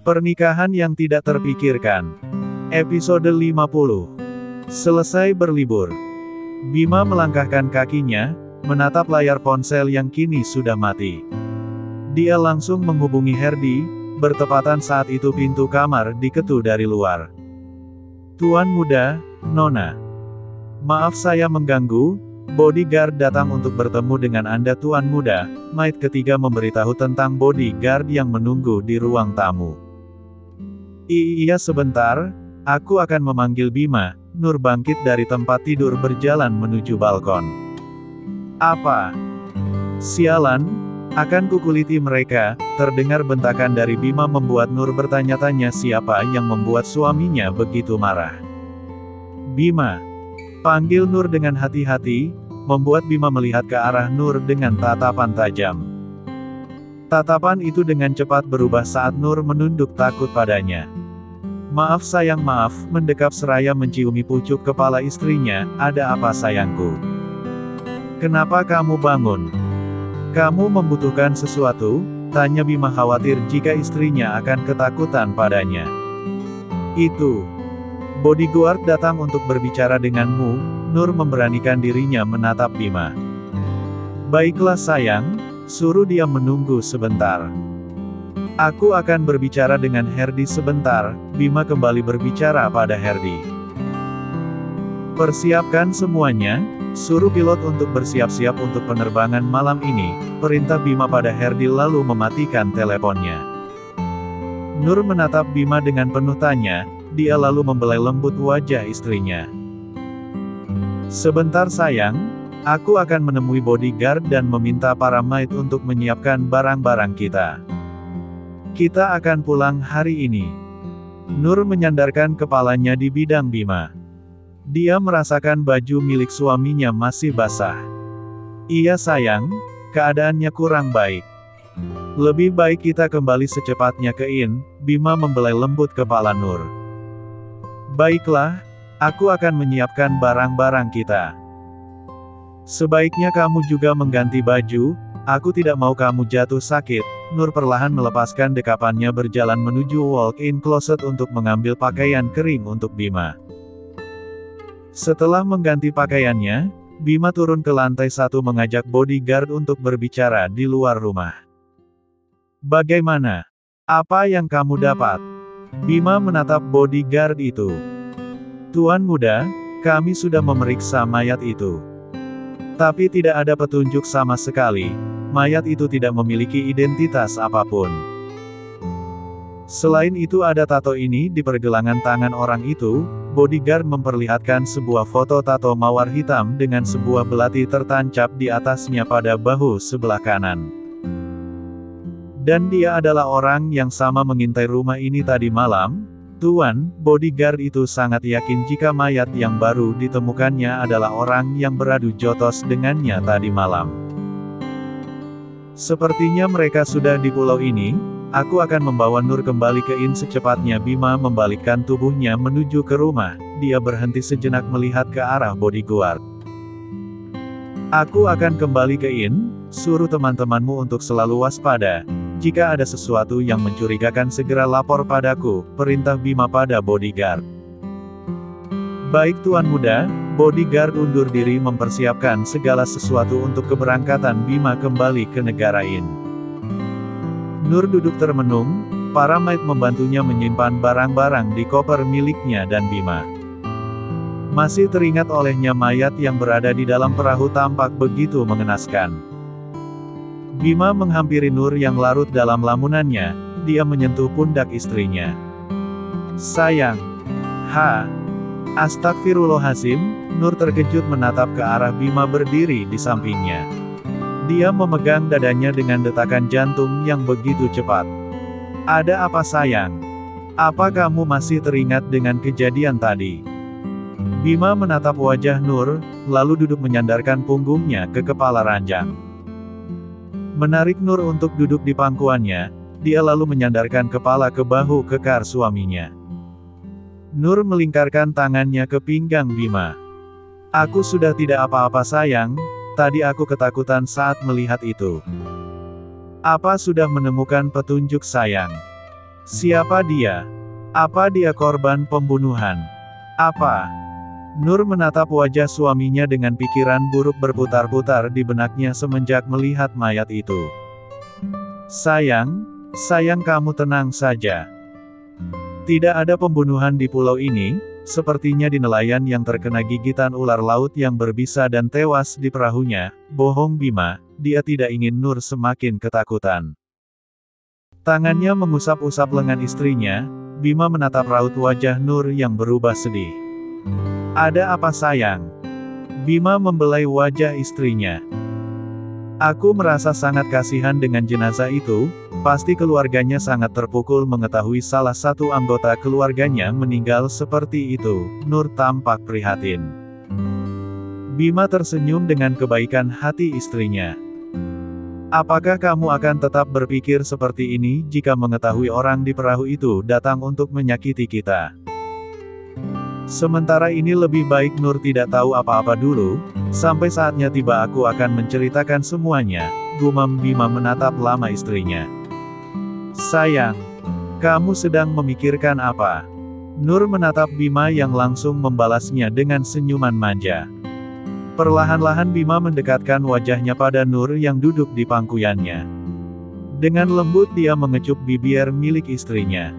Pernikahan yang tidak terpikirkan. Episode 50. Selesai berlibur. Bima melangkahkan kakinya, menatap layar ponsel yang kini sudah mati. Dia langsung menghubungi Herdi, bertepatan saat itu pintu kamar diketuk dari luar. "Tuan muda, Nona. Maaf saya mengganggu, bodyguard datang untuk bertemu dengan Anda Tuan muda." Maid ketiga memberitahu tentang bodyguard yang menunggu di ruang tamu. "Iya sebentar, aku akan memanggil Bima." Nur bangkit dari tempat tidur berjalan menuju balkon. "Apa? Sialan, akan kukuliti mereka." Terdengar bentakan dari Bima membuat Nur bertanya-tanya siapa yang membuat suaminya begitu marah. "Bima." Panggil Nur dengan hati-hati, membuat Bima melihat ke arah Nur dengan tatapan tajam. Tatapan itu dengan cepat berubah saat Nur menunduk takut padanya. "Maaf sayang maaf," mendekap seraya menciumi pucuk kepala istrinya. "Ada apa sayangku? Kenapa kamu bangun? Kamu membutuhkan sesuatu?" Tanya Bima khawatir jika istrinya akan ketakutan padanya. "Itu. Bodyguard datang untuk berbicara denganmu." Nur memberanikan dirinya menatap Bima. "Baiklah sayang, suruh dia menunggu sebentar. Aku akan berbicara dengan Herdi sebentar." Bima kembali berbicara pada Herdi. "Persiapkan semuanya, suruh pilot untuk bersiap-siap untuk penerbangan malam ini," perintah Bima pada Herdi lalu mematikan teleponnya. Nur menatap Bima dengan penuh tanya, dia lalu membelai lembut wajah istrinya. "Sebentar sayang, aku akan menemui bodyguard dan meminta para maid untuk menyiapkan barang-barang kita. Kita akan pulang hari ini." Nur menyandarkan kepalanya di bidang Bima. Dia merasakan baju milik suaminya masih basah. "Iya sayang, keadaannya kurang baik. Lebih baik kita kembali secepatnya ke Inn." Bima membelai lembut kepala Nur. "Baiklah, aku akan menyiapkan barang-barang kita. Sebaiknya kamu juga mengganti baju, aku tidak mau kamu jatuh sakit." Nur perlahan melepaskan dekapannya berjalan menuju walk-in closet untuk mengambil pakaian kering untuk Bima. Setelah mengganti pakaiannya, Bima turun ke lantai 1 mengajak bodyguard untuk berbicara di luar rumah. "Bagaimana? Apa yang kamu dapat?" Bima menatap bodyguard itu. "Tuan muda, kami sudah memeriksa mayat itu. Tapi tidak ada petunjuk sama sekali. Mayat itu tidak memiliki identitas apapun. Selain itu ada tato ini di pergelangan tangan orang itu." Bodyguard memperlihatkan sebuah foto tato mawar hitam dengan sebuah belati tertancap di atasnya pada bahu sebelah kanan. "Dan dia adalah orang yang sama mengintai rumah ini tadi malam, Tuan." Bodyguard itu sangat yakin jika mayat yang baru ditemukannya adalah orang yang beradu jotos dengannya tadi malam. "Sepertinya mereka sudah di pulau ini. Aku akan membawa Nur kembali ke Inn secepatnya." Bima membalikkan tubuhnya menuju ke rumah. Dia berhenti sejenak melihat ke arah bodyguard. "Aku akan kembali ke Inn, suruh teman-temanmu untuk selalu waspada. Jika ada sesuatu yang mencurigakan segera lapor padaku," perintah Bima pada bodyguard. "Baik tuan muda." Bodyguard undur diri mempersiapkan segala sesuatu untuk keberangkatan Bima kembali ke negara Inn. Nur duduk termenung, para maid membantunya menyimpan barang-barang di koper miliknya dan Bima. Masih teringat olehnya mayat yang berada di dalam perahu tampak begitu mengenaskan. Bima menghampiri Nur yang larut dalam lamunannya, dia menyentuh pundak istrinya. "Sayang. Astagfirullahaladzim." Nur terkejut menatap ke arah Bima berdiri di sampingnya. Dia memegang dadanya dengan detakan jantung yang begitu cepat. "Ada apa sayang? Apa kamu masih teringat dengan kejadian tadi?" Bima menatap wajah Nur, lalu duduk menyandarkan punggungnya ke kepala ranjang. Menarik Nur untuk duduk di pangkuannya, dia lalu menyandarkan kepala ke bahu kekar suaminya. Nur melingkarkan tangannya ke pinggang Bima. "Aku sudah tidak apa-apa sayang, tadi aku ketakutan saat melihat itu." "Apa sudah menemukan petunjuk sayang?" Siapa dia? Apa dia korban pembunuhan? Apa? Nur menatap wajah suaminya dengan pikiran buruk berputar-putar di benaknya semenjak melihat mayat itu. Sayang, sayang kamu tenang saja. Tidak ada pembunuhan di pulau ini, sepertinya di nelayan yang terkena gigitan ular laut yang berbisa dan tewas di perahunya. Bohong Bima, dia tidak ingin Nur semakin ketakutan. Tangannya mengusap-usap lengan istrinya, Bima menatap raut wajah Nur yang berubah sedih. Ada apa sayang? Bima membelai wajah istrinya. Aku merasa sangat kasihan dengan jenazah itu, pasti keluarganya sangat terpukul mengetahui salah satu anggota keluarganya meninggal seperti itu. Nur tampak prihatin. Bima tersenyum dengan kebaikan hati istrinya. Apakah kamu akan tetap berpikir seperti ini jika mengetahui orang di perahu itu datang untuk menyakiti kita? Sementara ini lebih baik Nur tidak tahu apa-apa dulu, sampai saatnya tiba aku akan menceritakan semuanya, gumam Bima menatap lama istrinya. Sayang, kamu sedang memikirkan apa? Nur menatap Bima yang langsung membalasnya dengan senyuman manja. Perlahan-lahan Bima mendekatkan wajahnya pada Nur yang duduk di pangkuannya. Dengan lembut dia mengecup bibir milik istrinya.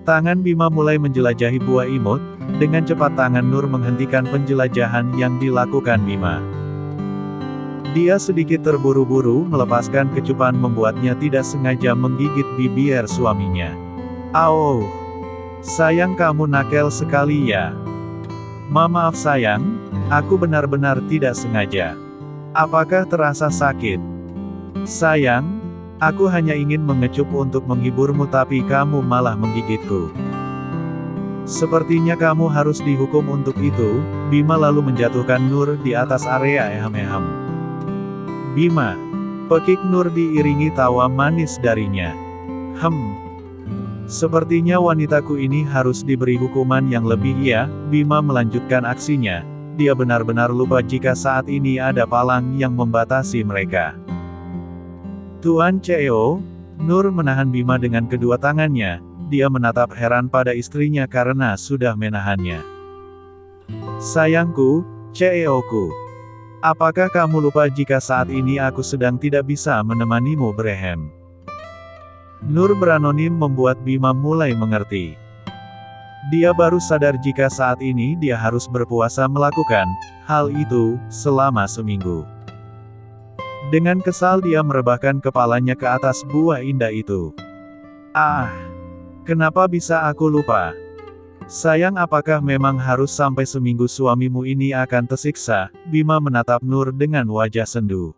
Tangan Bima mulai menjelajahi buah imut, dengan cepat tangan Nur menghentikan penjelajahan yang dilakukan Bima. Dia sedikit terburu-buru melepaskan kecupan membuatnya tidak sengaja menggigit bibir suaminya. Au! Sayang kamu nakal sekali ya. Maaf sayang, aku benar-benar tidak sengaja. Apakah terasa sakit? Sayang, aku hanya ingin mengecup untuk menghiburmu tapi kamu malah menggigitku. Sepertinya kamu harus dihukum untuk itu. Bima lalu menjatuhkan Nur di atas area ehem-ehem. Bima. Pekik Nur diiringi tawa manis darinya. Sepertinya wanitaku ini harus diberi hukuman yang lebih ya. Bima melanjutkan aksinya. Dia benar-benar lupa jika saat ini ada palang yang membatasi mereka. Tuan CEO, Nur menahan Bima dengan kedua tangannya. Dia menatap heran pada istrinya karena sudah menahannya. Sayangku, CEO-ku. Apakah kamu lupa jika saat ini aku sedang tidak bisa menemanimu berehem? Nur beranonim membuat Bima mulai mengerti. Dia baru sadar jika saat ini dia harus berpuasa melakukan hal itu selama seminggu. Dengan kesal dia merebahkan kepalanya ke atas buah indah itu. Ah! Kenapa bisa aku lupa? Sayang, apakah memang harus sampai seminggu suamimu ini akan tersiksa? Bima menatap Nur dengan wajah sendu.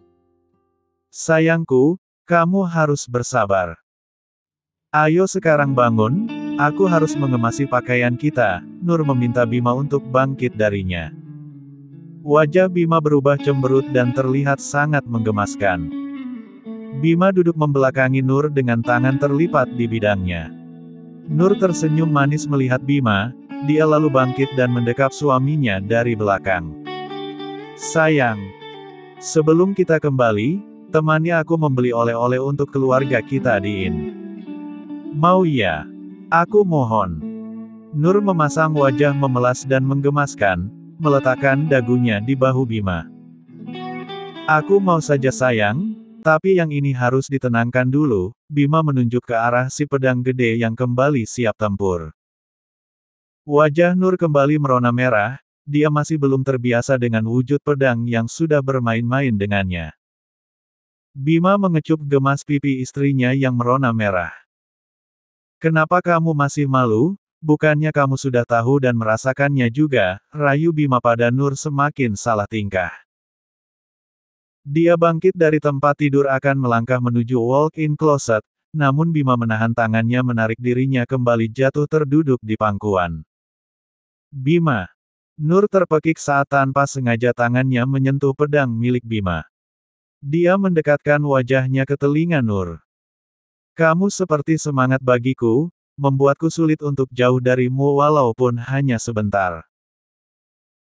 Sayangku, kamu harus bersabar. Ayo sekarang bangun, aku harus mengemasi pakaian kita. Nur meminta Bima untuk bangkit darinya. Wajah Bima berubah cemberut dan terlihat sangat menggemaskan. Bima duduk membelakangi Nur dengan tangan terlipat di bidangnya. Nur tersenyum manis melihat Bima, dia lalu bangkit dan mendekap suaminya dari belakang. Sayang, sebelum kita kembali, temani aku membeli oleh-oleh untuk keluarga kita di Inn. Mau ya? Aku mohon. Nur memasang wajah memelas dan menggemaskan, meletakkan dagunya di bahu Bima. Aku mau saja sayang, tapi yang ini harus ditenangkan dulu. Bima menunjuk ke arah si pedang gede yang kembali siap tempur. Wajah Nur kembali merona merah, dia masih belum terbiasa dengan wujud pedang yang sudah bermain-main dengannya. Bima mengecup gemas pipi istrinya yang merona merah. Kenapa kamu masih malu? Bukannya kamu sudah tahu dan merasakannya juga, rayu Bima pada Nur semakin salah tingkah. Dia bangkit dari tempat tidur akan melangkah menuju walk-in closet, namun Bima menahan tangannya menarik dirinya kembali jatuh terduduk di pangkuan. Bima. Nur terpekik saat tanpa sengaja tangannya menyentuh pedang milik Bima. Dia mendekatkan wajahnya ke telinga Nur. Kamu seperti semangat bagiku, membuatku sulit untuk jauh darimu walaupun hanya sebentar.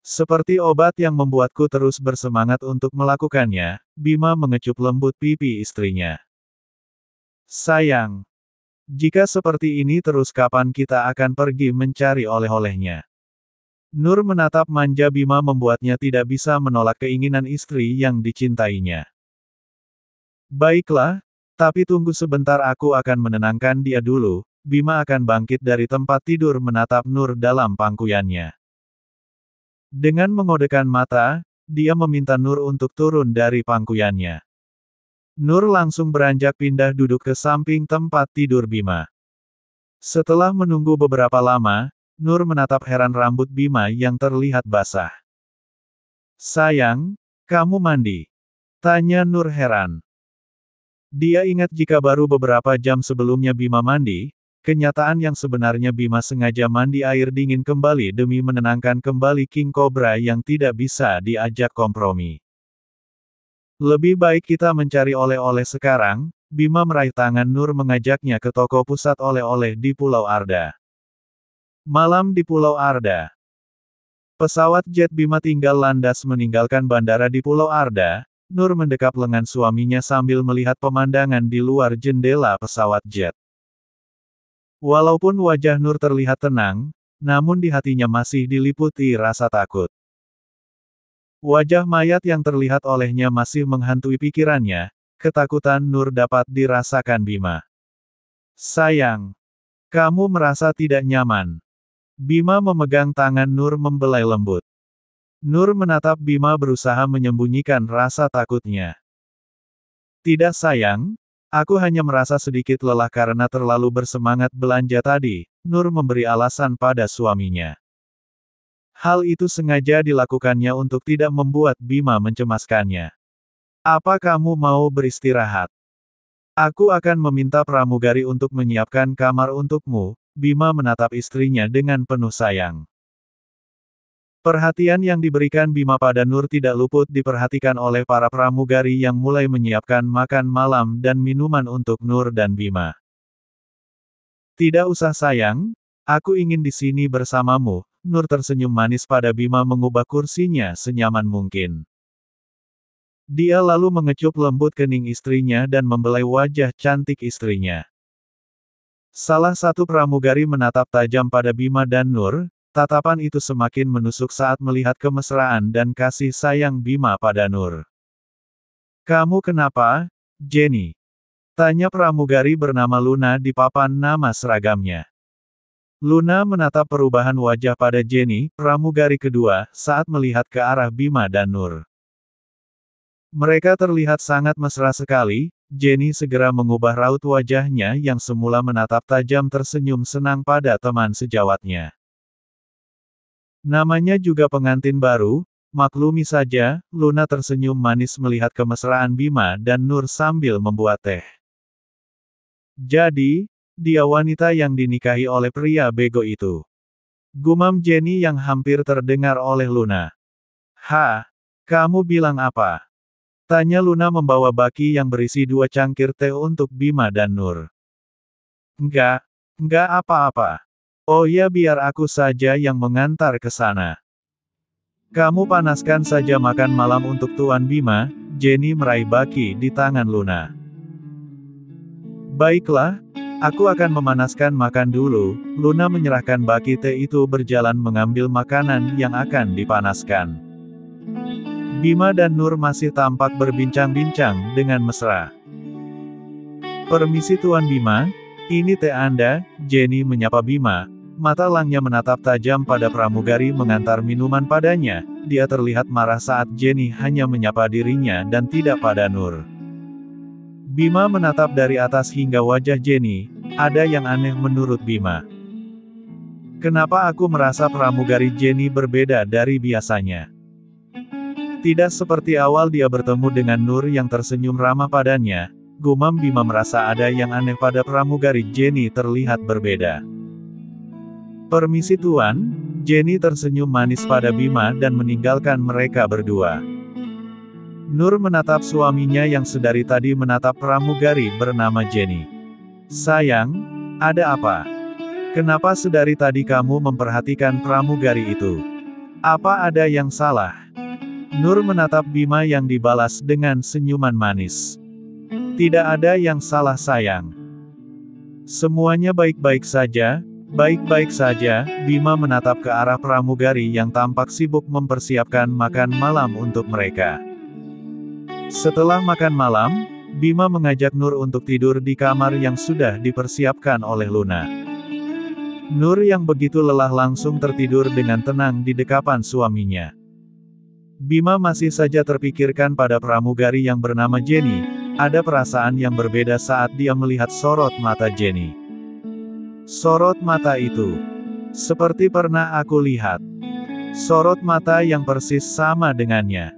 Seperti obat yang membuatku terus bersemangat untuk melakukannya, Bima mengecup lembut pipi istrinya. Sayang. Jika seperti ini terus kapan kita akan pergi mencari oleh-olehnya? Nur menatap manja Bima membuatnya tidak bisa menolak keinginan istri yang dicintainya. Baiklah, tapi tunggu sebentar aku akan menenangkan dia dulu. Bima akan bangkit dari tempat tidur menatap Nur dalam pangkuannya. Dengan mengodekan mata, dia meminta Nur untuk turun dari pangkuannya. Nur langsung beranjak pindah duduk ke samping tempat tidur Bima. Setelah menunggu beberapa lama, Nur menatap heran rambut Bima yang terlihat basah. "Sayang, kamu mandi?" tanya Nur heran. Dia ingat jika baru beberapa jam sebelumnya Bima mandi, kenyataan yang sebenarnya Bima sengaja mandi air dingin kembali demi menenangkan kembali King Cobra yang tidak bisa diajak kompromi. "Lebih baik kita mencari oleh-oleh sekarang." Bima meraih tangan Nur mengajaknya ke toko pusat oleh-oleh di Pulau Arda. Malam di Pulau Arda. Pesawat jet Bima tinggal landas meninggalkan bandara di Pulau Arda. Nur mendekap lengan suaminya sambil melihat pemandangan di luar jendela pesawat jet. Walaupun wajah Nur terlihat tenang, namun di hatinya masih diliputi rasa takut. Wajah mayat yang terlihat olehnya masih menghantui pikirannya, ketakutan Nur dapat dirasakan Bima. "Sayang, kamu merasa tidak nyaman?" Bima memegang tangan Nur membelai lembut. Nur menatap Bima berusaha menyembunyikan rasa takutnya. "Tidak sayang, aku hanya merasa sedikit lelah karena terlalu bersemangat belanja tadi." Nur memberi alasan pada suaminya. Hal itu sengaja dilakukannya untuk tidak membuat Bima mencemaskannya. "Apa kamu mau beristirahat? Aku akan meminta pramugari untuk menyiapkan kamar untukmu." Bima menatap istrinya dengan penuh sayang. Perhatian yang diberikan Bima pada Nur tidak luput diperhatikan oleh para pramugari yang mulai menyiapkan makan malam dan minuman untuk Nur dan Bima. "Tidak usah sayang, aku ingin di sini bersamamu." Nur tersenyum manis pada Bima mengubah kursinya senyaman mungkin. Dia lalu mengecup lembut kening istrinya dan membelai wajah cantik istrinya. Salah satu pramugari menatap tajam pada Bima dan Nur. Tatapan itu semakin menusuk saat melihat kemesraan dan kasih sayang Bima pada Nur. "Kamu kenapa, Jenny?" tanya pramugari bernama Luna di papan nama seragamnya. Luna menatap perubahan wajah pada Jenny, pramugari kedua, saat melihat ke arah Bima dan Nur. Mereka terlihat sangat mesra sekali. Jenny segera mengubah raut wajahnya yang semula menatap tajam tersenyum senang pada teman sejawatnya. Namanya juga pengantin baru, maklumi saja. Luna tersenyum manis melihat kemesraan Bima dan Nur sambil membuat teh. "Jadi, dia wanita yang dinikahi oleh pria bego itu," gumam Jenny yang hampir terdengar oleh Luna. "Hah? Kamu bilang apa?" tanya Luna membawa baki yang berisi 2 cangkir teh untuk Bima dan Nur. Enggak apa-apa. Oh ya, biar aku saja yang mengantar ke sana. Kamu panaskan saja makan malam untuk Tuan Bima." Jenny meraih baki di tangan Luna. "Baiklah, aku akan memanaskan makan dulu." Luna menyerahkan baki teh itu berjalan mengambil makanan yang akan dipanaskan. Bima dan Nur masih tampak berbincang-bincang dengan mesra. "Permisi Tuan Bima, ini teh Anda." Jenny menyapa Bima. Mata elangnya menatap tajam pada pramugari mengantar minuman padanya. Dia terlihat marah saat Jenny hanya menyapa dirinya dan tidak pada Nur. Bima menatap dari atas hingga wajah Jenny. Ada yang aneh menurut Bima. Kenapa aku merasa pramugari Jenny berbeda dari biasanya? Tidak seperti awal dia bertemu dengan Nur yang tersenyum ramah padanya. Gumam Bima merasa ada yang aneh pada pramugari Jenny terlihat berbeda. "Permisi Tuan." Jenny tersenyum manis pada Bima dan meninggalkan mereka berdua. Nur menatap suaminya yang sedari tadi menatap pramugari bernama Jenny. "Sayang, ada apa? Kenapa sedari tadi kamu memperhatikan pramugari itu? Apa ada yang salah?" Nur menatap Bima yang dibalas dengan senyuman manis. "Tidak ada yang salah sayang. Semuanya baik-baik saja, baik-baik saja. Bima menatap ke arah pramugari yang tampak sibuk mempersiapkan makan malam untuk mereka. Setelah makan malam, Bima mengajak Nur untuk tidur di kamar yang sudah dipersiapkan oleh Luna. Nur yang begitu lelah langsung tertidur dengan tenang di dekapan suaminya. Bima masih saja terpikirkan pada pramugari yang bernama Jenny. Ada perasaan yang berbeda saat dia melihat sorot mata Jenny. Sorot mata itu seperti pernah aku lihat. Sorot mata yang persis sama dengannya.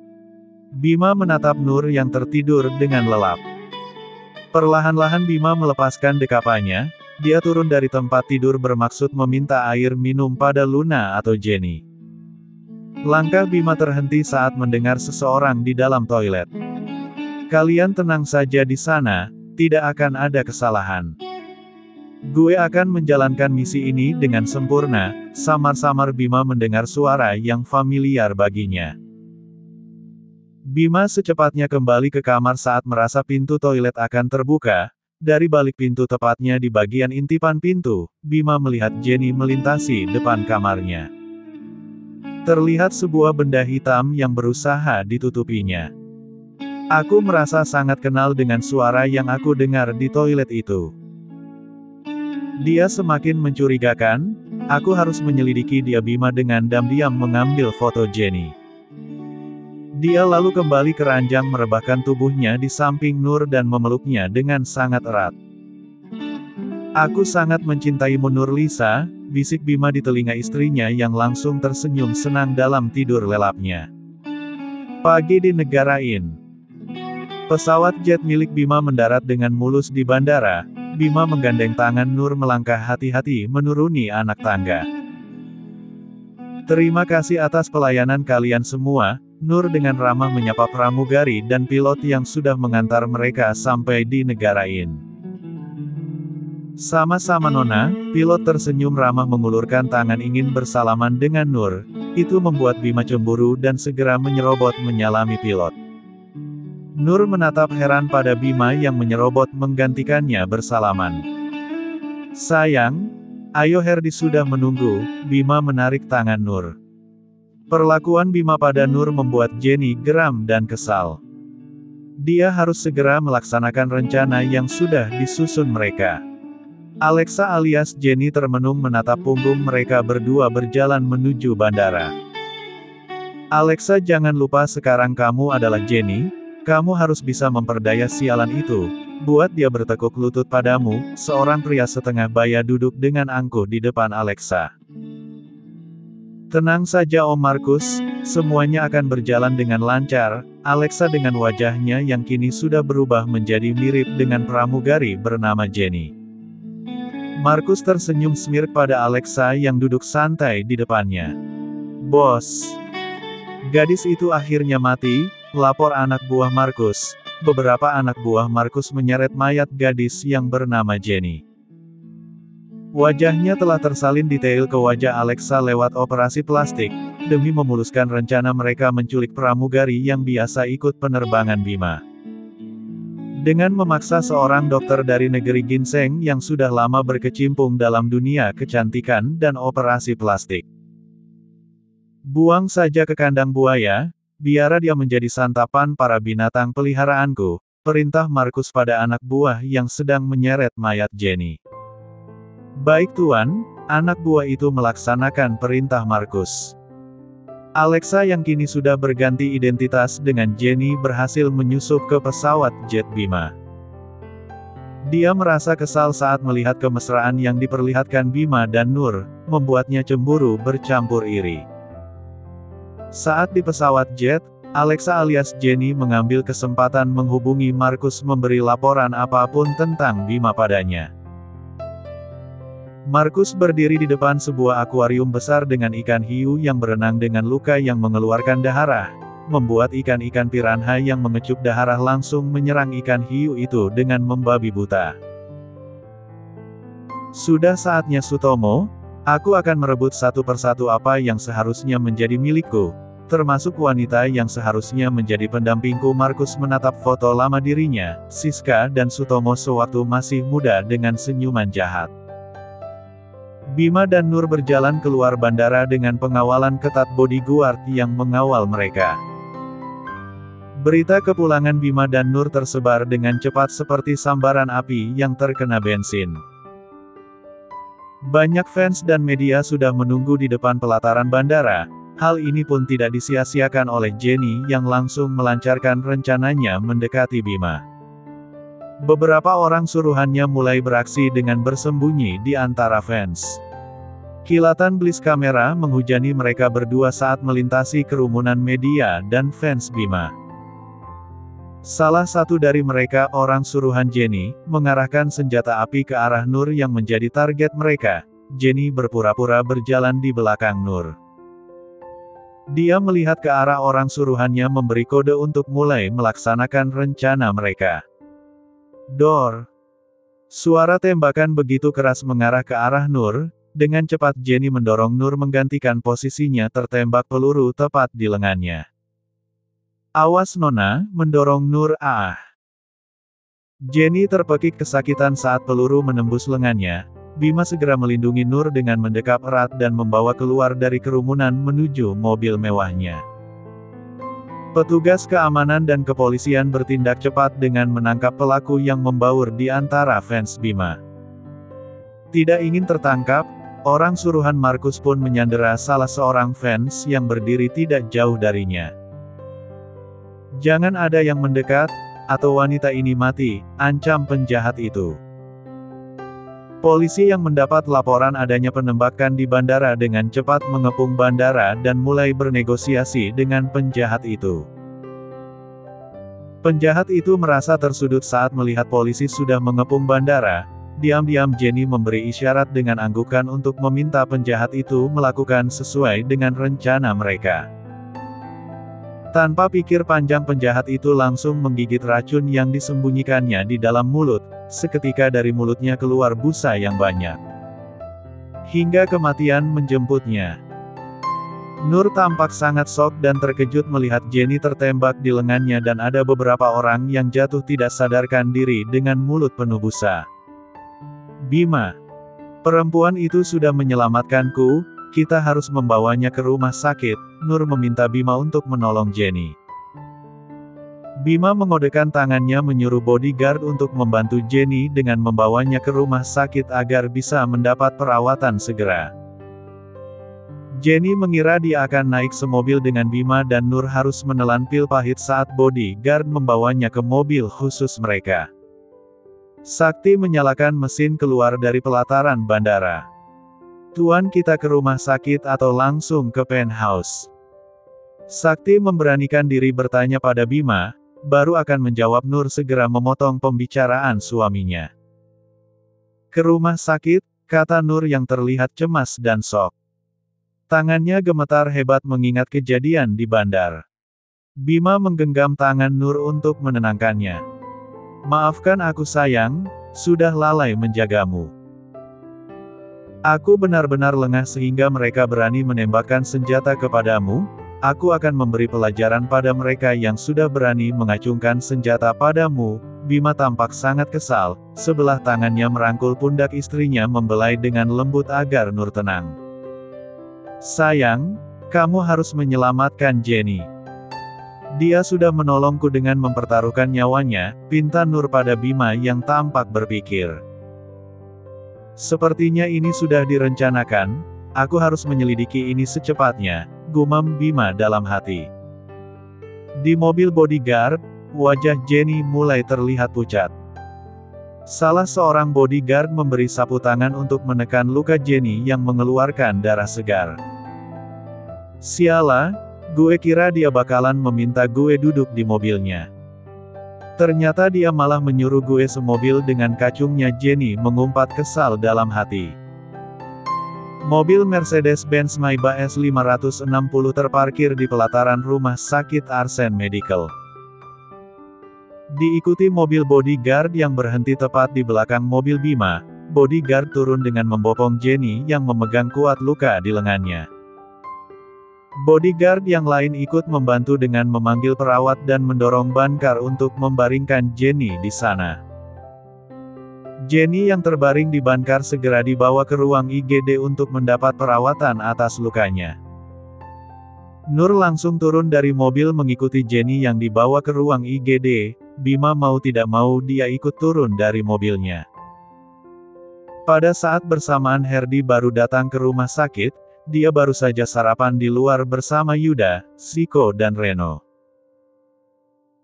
Bima menatap Nur yang tertidur dengan lelap. Perlahan-lahan Bima melepaskan dekapannya. Dia turun dari tempat tidur bermaksud meminta air minum pada Luna atau Jenny. Langkah Bima terhenti saat mendengar seseorang di dalam toilet. Kalian tenang saja di sana, tidak akan ada kesalahan. Gue akan menjalankan misi ini dengan sempurna. Samar-samar Bima mendengar suara yang familiar baginya. Bima secepatnya kembali ke kamar saat merasa pintu toilet akan terbuka. Dari balik pintu tepatnya di bagian intipan pintu, Bima melihat Jenny melintasi depan kamarnya. Terlihat sebuah benda hitam yang berusaha ditutupinya. Aku merasa sangat kenal dengan suara yang aku dengar di toilet itu. Dia semakin mencurigakan. Aku harus menyelidiki dia. Bima dengan diam-diam mengambil foto Jenny. Dia lalu kembali ke ranjang merebahkan tubuhnya di samping Nur dan memeluknya dengan sangat erat. Aku sangat mencintaimu Nur Lisa, bisik Bima di telinga istrinya yang langsung tersenyum senang dalam tidur lelapnya. Pagi di negara In. Pesawat jet milik Bima mendarat dengan mulus di bandara. Bima menggandeng tangan Nur melangkah hati-hati menuruni anak tangga. Terima kasih atas pelayanan kalian semua. Nur dengan ramah menyapa pramugari dan pilot yang sudah mengantar mereka sampai di negara In. Sama-sama Nona, pilot tersenyum ramah mengulurkan tangan ingin bersalaman dengan Nur. Itu membuat Bima cemburu dan segera menyerobot menyalami pilot. Nur menatap heran pada Bima yang menyerobot menggantikannya bersalaman. Sayang, ayo Herdi sudah menunggu. Bima menarik tangan Nur. Perlakuan Bima pada Nur membuat Jenny geram dan kesal. Dia harus segera melaksanakan rencana yang sudah disusun mereka. Alexa alias Jenny termenung menatap punggung mereka berdua berjalan menuju bandara. Alexa, jangan lupa sekarang kamu adalah Jenny. Kamu harus bisa memperdaya sialan itu. Buat dia bertekuk lutut padamu. Seorang pria setengah baya duduk dengan angkuh di depan Alexa. Tenang saja Om Markus, semuanya akan berjalan dengan lancar. Alexa dengan wajahnya yang kini sudah berubah menjadi mirip dengan pramugari bernama Jenny. Markus tersenyum smirk pada Alexa yang duduk santai di depannya. Bos. Gadis itu akhirnya mati, lapor anak buah Markus. Beberapa anak buah Markus menyeret mayat gadis yang bernama Jenny. Wajahnya telah tersalin detail ke wajah Alexa lewat operasi plastik, demi memuluskan rencana mereka menculik pramugari yang biasa ikut penerbangan Bima. Dengan memaksa seorang dokter dari negeri ginseng yang sudah lama berkecimpung dalam dunia kecantikan dan operasi plastik. Buang saja ke kandang buaya, biar dia menjadi santapan para binatang peliharaanku, perintah Markus pada anak buah yang sedang menyeret mayat Jenny. Baik Tuan, anak buah itu melaksanakan perintah Markus. Alexa yang kini sudah berganti identitas dengan Jenny berhasil menyusup ke pesawat jet Bima. Dia merasa kesal saat melihat kemesraan yang diperlihatkan Bima dan Nur, membuatnya cemburu bercampur iri. Saat di pesawat jet, Alexa alias Jenny mengambil kesempatan menghubungi Markus memberi laporan apapun tentang Bima padanya. Markus berdiri di depan sebuah akuarium besar dengan ikan hiu yang berenang dengan luka yang mengeluarkan darah, membuat ikan-ikan piranha yang mengecup darah langsung menyerang ikan hiu itu dengan membabi buta. Sudah saatnya Sutomo, aku akan merebut satu persatu apa yang seharusnya menjadi milikku, termasuk wanita yang seharusnya menjadi pendampingku. Markus menatap foto lama dirinya, Siska dan Sutomo sewaktu masih muda dengan senyuman jahat. Bima dan Nur berjalan keluar bandara dengan pengawalan ketat bodyguard yang mengawal mereka. Berita kepulangan Bima dan Nur tersebar dengan cepat seperti sambaran api yang terkena bensin. Banyak fans dan media sudah menunggu di depan pelataran bandara. Hal ini pun tidak disia-siakan oleh Jenny yang langsung melancarkan rencananya mendekati Bima. Beberapa orang suruhannya mulai beraksi dengan bersembunyi di antara fans. Kilatan blis kamera menghujani mereka berdua saat melintasi kerumunan media dan fans Bima. Salah satu dari mereka, orang suruhan Jenny, mengarahkan senjata api ke arah Nur yang menjadi target mereka. Jenny berpura-pura berjalan di belakang Nur. Dia melihat ke arah orang suruhannya memberi kode untuk mulai melaksanakan rencana mereka. Dor! Suara tembakan begitu keras mengarah ke arah Nur. Dengan cepat Jenny mendorong Nur menggantikan posisinya, tertembak peluru tepat di lengannya. Awas Nona, mendorong Nur. Jenny terpekik kesakitan saat peluru menembus lengannya. Bima segera melindungi Nur dengan mendekap erat dan membawa keluar dari kerumunan menuju mobil mewahnya. Petugas keamanan dan kepolisian bertindak cepat dengan menangkap pelaku yang membaur di antara fans Bima. Tidak ingin tertangkap, orang suruhan Markus pun menyandera salah seorang fans yang berdiri tidak jauh darinya. Jangan ada yang mendekat, atau wanita ini mati, ancam penjahat itu. Polisi yang mendapat laporan adanya penembakan di bandara dengan cepat mengepung bandara dan mulai bernegosiasi dengan penjahat itu. Penjahat itu merasa tersudut saat melihat polisi sudah mengepung bandara. Diam-diam Jenny memberi isyarat dengan anggukan untuk meminta penjahat itu melakukan sesuai dengan rencana mereka. Tanpa pikir panjang penjahat itu langsung menggigit racun yang disembunyikannya di dalam mulut. Seketika dari mulutnya keluar busa yang banyak. Hingga kematian menjemputnya. Nur tampak sangat shock dan terkejut melihat Jenny tertembak di lengannya dan ada beberapa orang yang jatuh tidak sadarkan diri dengan mulut penuh busa. Bima. Perempuan itu sudah menyelamatkanku, kita harus membawanya ke rumah sakit. Nur meminta Bima untuk menolong Jenny. Bima mengodekan tangannya menyuruh bodyguard untuk membantu Jenny dengan membawanya ke rumah sakit agar bisa mendapat perawatan segera. Jenny mengira dia akan naik semobil dengan Bima dan Nur harus menelan pil pahit saat bodyguard membawanya ke mobil khusus mereka. Sakti menyalakan mesin keluar dari pelataran bandara. Tuan, kita ke rumah sakit atau langsung ke penthouse? Sakti memberanikan diri bertanya pada Bima. Baru akan menjawab Nur segera memotong pembicaraan suaminya. Ke rumah sakit, kata Nur yang terlihat cemas dan shock. Tangannya gemetar hebat mengingat kejadian di bandar. Bima menggenggam tangan Nur untuk menenangkannya. Maafkan aku sayang, sudah lalai menjagamu. Aku benar-benar lengah sehingga mereka berani menembakkan senjata kepadamu. Aku akan memberi pelajaran pada mereka yang sudah berani mengacungkan senjata padamu. Bima tampak sangat kesal, sebelah tangannya merangkul pundak istrinya membelai dengan lembut agar Nur tenang. Sayang, kamu harus menyelamatkan Jenny. Dia sudah menolongku dengan mempertaruhkan nyawanya, pinta Nur pada Bima yang tampak berpikir. Sepertinya ini sudah direncanakan, aku harus menyelidiki ini secepatnya. Gumam Bima dalam hati. Di mobil bodyguard, wajah Jenny mulai terlihat pucat. Salah seorang bodyguard memberi sapu tangan untuk menekan luka Jenny yang mengeluarkan darah segar. Sialah, gue kira dia bakalan meminta gue duduk di mobilnya. Ternyata dia malah menyuruh gue semobil dengan kacungnya. Jenny mengumpat kesal dalam hati. Mobil Mercedes-Benz Maybach S560 terparkir di pelataran rumah sakit Arsen Medical. Diikuti mobil bodyguard yang berhenti tepat di belakang mobil Bima. Bodyguard turun dengan membopong Jenny yang memegang kuat luka di lengannya. Bodyguard yang lain ikut membantu dengan memanggil perawat dan mendorong Bankar untuk membaringkan Jenny di sana. Jenny yang terbaring di Bankar segera dibawa ke ruang IGD untuk mendapat perawatan atas lukanya. Nur langsung turun dari mobil mengikuti Jenny yang dibawa ke ruang IGD. Bima mau tidak mau dia ikut turun dari mobilnya. Pada saat bersamaan Herdi baru datang ke rumah sakit, dia baru saja sarapan di luar bersama Yuda, Ziko dan Reno.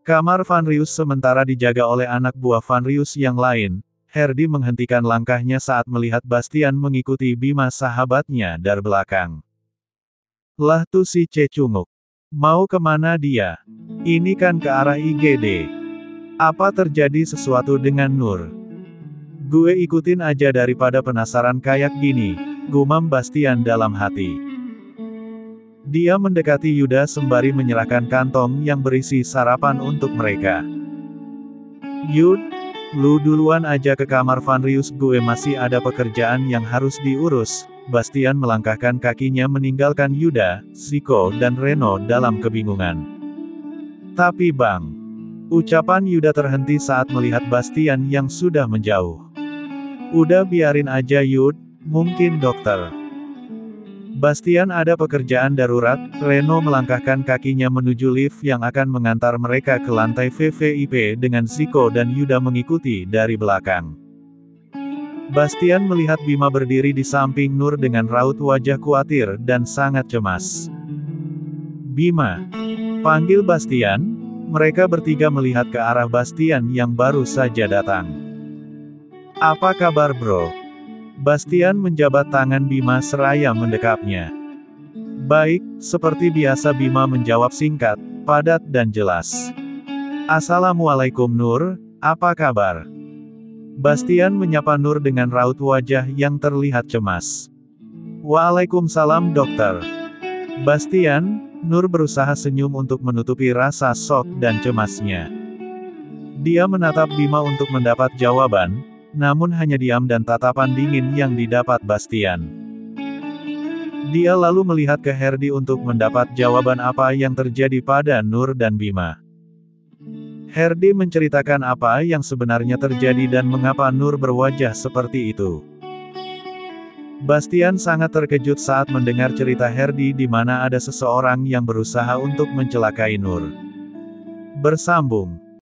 Kamar Van Rius sementara dijaga oleh anak buah Van Rius yang lain. Herdi menghentikan langkahnya saat melihat Bastian mengikuti Bima sahabatnya dari belakang. Lah tuh si Cecunguk. Mau kemana dia? Ini kan ke arah IGD. Apa terjadi sesuatu dengan Nur? Gue ikutin aja daripada penasaran kayak gini, gumam Bastian dalam hati. Dia mendekati Yuda sembari menyerahkan kantong yang berisi sarapan untuk mereka. Yud, lu duluan aja ke kamar Van Rius, gue masih ada pekerjaan yang harus diurus. Bastian melangkahkan kakinya meninggalkan Yuda, Ziko dan Reno dalam kebingungan. Tapi Bang, ucapan Yuda terhenti saat melihat Bastian yang sudah menjauh. Udah biarin aja Yud, mungkin dokter. Bastian ada pekerjaan darurat. Reno melangkahkan kakinya menuju lift yang akan mengantar mereka ke lantai VVIP dengan Ziko dan Yuda mengikuti dari belakang. Bastian melihat Bima berdiri di samping Nur dengan raut wajah khawatir dan sangat cemas. Bima, panggil Bastian. Mereka bertiga melihat ke arah Bastian yang baru saja datang. Apa kabar bro? Bastian menjabat tangan Bima seraya mendekapnya. Baik, seperti biasa Bima menjawab singkat, padat dan jelas. Assalamualaikum Nur, apa kabar? Bastian menyapa Nur dengan raut wajah yang terlihat cemas. Waalaikumsalam dokter. Bastian, Nur berusaha senyum untuk menutupi rasa shock dan cemasnya. Dia menatap Bima untuk mendapat jawaban, namun hanya diam dan tatapan dingin yang didapat Bastian. Dia lalu melihat ke Herdi untuk mendapat jawaban apa yang terjadi pada Nur dan Bima. Herdi menceritakan apa yang sebenarnya terjadi dan mengapa Nur berwajah seperti itu. Bastian sangat terkejut saat mendengar cerita Herdi di mana ada seseorang yang berusaha untuk mencelakai Nur. Bersambung.